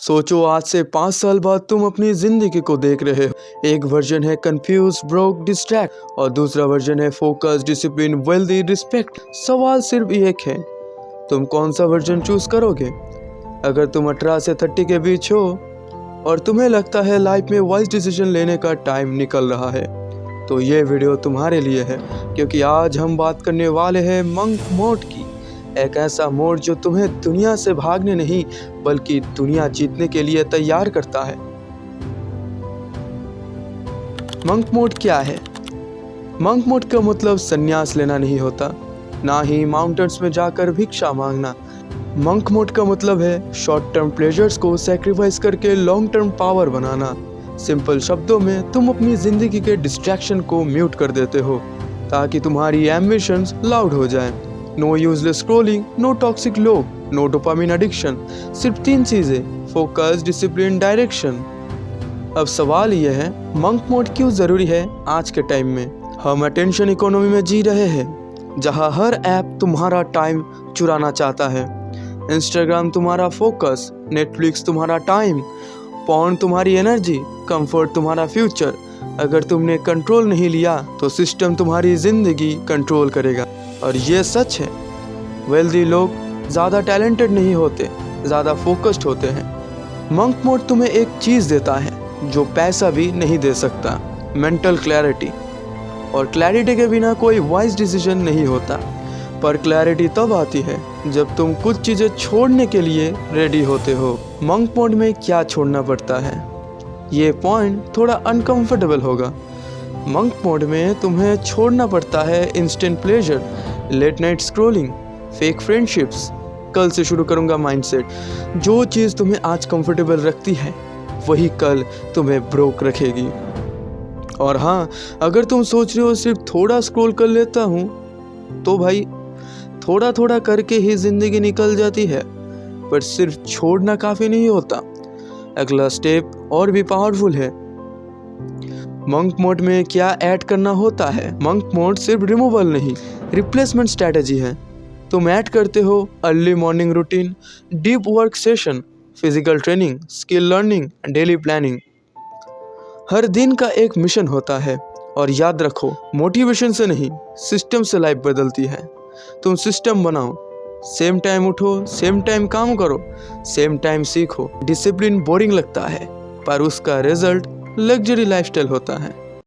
सोचो आज से 5 साल बाद तुम अपनी जिंदगी को देख रहे हो। एक वर्जन है कंफ्यूज, ब्रोक, डिस्ट्रैक्ट और दूसरा वर्जन है फोकस, डिसिप्लिन, वेल्दी, रिस्पेक्ट। सवाल सिर्फ एक है, तुम कौन सा वर्जन चूज करोगे? अगर तुम 18 से 30 के बीच हो और तुम्हें लगता है लाइफ में वाइज डिसीजन लेने का टाइम निकल रहा है, तो ये वीडियो तुम्हारे लिए है, क्योंकि आज हम बात करने वाले हैं मंक मोड की। एक ऐसा मोड जो तुम्हें दुनिया से भागने नहीं बल्कि दुनिया जीतने के लिए तैयार करता है। मंक मोड क्या है? मंक मोड का मतलब संन्यास लेना नहीं होता, ना ही माउंटेन्स में जाकर भिक्षा मांगना। मंक मोड का मतलब है शॉर्ट टर्म प्लेजर्स को सैक्रिफाइस करके लॉन्ग टर्म पावर बनाना। सिंपल शब्दों में, तुम अपनी जिंदगी के डिस्ट्रैक्शन को म्यूट कर देते हो ताकि तुम्हारी एम्बिशंस लाउड हो जाएं। No useless scrolling, no toxic लोग, नो डोपामिन एडिक्शन। सिर्फ 3 चीजें: फोकस, डिसिप्लिन, डायरेक्शन। अब सवाल यह है, मंक मोड क्यों जरूरी है आज के टाइम में? हम अटेंशन इकोनॉमी में जी रहे हैं, जहां हर ऐप तुम्हारा टाइम चुराना चाहता है। इंस्टाग्राम तुम्हारा फोकस, नेटफ्लिक्स तुम्हारा टाइम, पॉर्न तुम्हारी एनर्जी, कंफर्ट तुम्हारा फ्यूचर। अगर तुमने कंट्रोल नहीं लिया तो सिस्टम तुम्हारी जिंदगी कंट्रोल करेगा। और ये सच है, वेल्दी लोग ज़्यादा टैलेंटेड नहीं होते, ज़्यादा फोकस्ड होते हैं। मंक मोड तुम्हें एक चीज़ देता है जो पैसा भी नहीं दे सकता: मेंटल क्लैरिटी। और क्लैरिटी के बिना कोई वाइज डिसीजन नहीं होता। पर क्लैरिटी तब आती है जब तुम कुछ चीज़ें छोड़ने के लिए रेडी होते हो। मंक मोड में क्या छोड़ना पड़ता है? ये पॉइंट थोड़ा अनकंफर्टेबल होगा। मंक मोड में तुम्हें छोड़ना पड़ता है instant pleasure, late night scrolling, fake friendships. कल से शुरू करूंगा माइंडसेट। जो चीज़ तुम्हें आज कंफर्टेबल रखती है वही कल तुम्हें ब्रोक रखेगी। और हाँ, अगर तुम सोच रहे हो सिर्फ थोड़ा स्क्रॉल कर लेता हूँ, तो भाई थोड़ा थोड़ा करके ही जिंदगी निकल जाती है। पर सिर्फ छोड़ना काफ़ी नहीं होता, अगला स्टेप और भी पावरफुल है। मंक मोड में क्या ऐड करना होता है? मंक मोड सिर्फ रिमूवल नहीं, रिप्लेसमेंट स्ट्रैटेजी है। तुम ऐड करते हो early morning routine, deep work session, physical training, skill learning, daily planning. हर दिन का एक मिशन होता है। और याद रखो, मोटिवेशन से नहीं, सिस्टम से लाइफ बदलती है। तुम सिस्टम बनाओ, सेम टाइम उठो, सेम टाइम काम करो, सेम टाइम सीखो। डिसिप्लिन बोरिंग लगता है, पर उसका रिजल्ट लग्जरी लाइफस्टाइल होता है।